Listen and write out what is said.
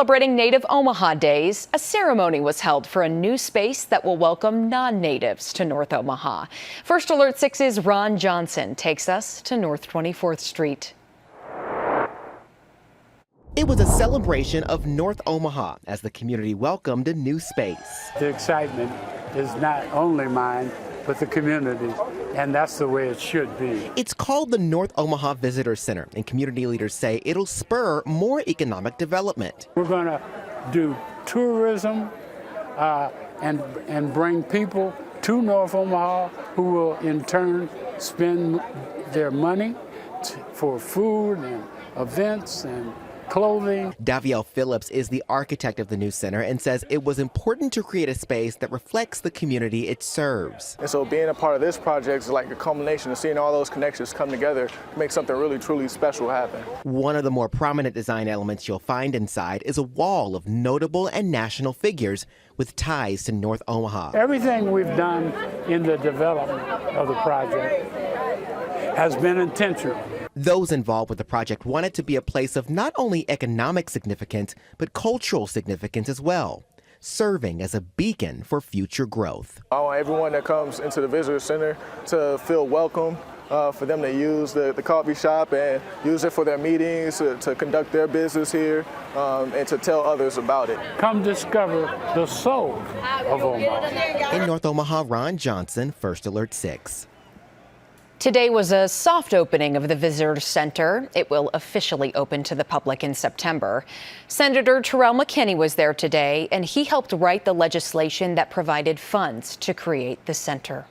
Celebrating Native Omaha Days, a ceremony was held for a new space that will welcome non-natives to North Omaha. First Alert 6's Ron Johnson takes us to North 24th Street. It was a celebration of North Omaha as the community welcomed a new space. The excitement is not only mine, but the community, and that's the way it should be. It's called the North Omaha Visitor Center, and community leaders say it'll spur more economic development. We're going to do tourism and bring people to North Omaha who will in turn spend their money for food and events and clothing. Daviel Phillips is the architect of the new center and says it was important to create a space that reflects the community it serves. And so being a part of this project is like a culmination of seeing all those connections come together to make something really, truly special happen. One of the more prominent design elements you'll find inside is a wall of notable and national figures with ties to North Omaha. Everything we've done in the development of the project has been intentional. Those involved with the project want it to be a place of not only economic significance, but cultural significance as well, serving as a beacon for future growth. I want everyone that comes into the visitor center to feel welcome, for them to use the coffee shop and use it for their meetings, to conduct their business here, and to tell others about it. Come discover the soul of Omaha. In North Omaha, Ron Johnson, First Alert 6. Today was a soft opening of the Visitor Center. It will officially open to the public in September. Senator Terrell McKinney was there today, and he helped write the legislation that provided funds to create the center.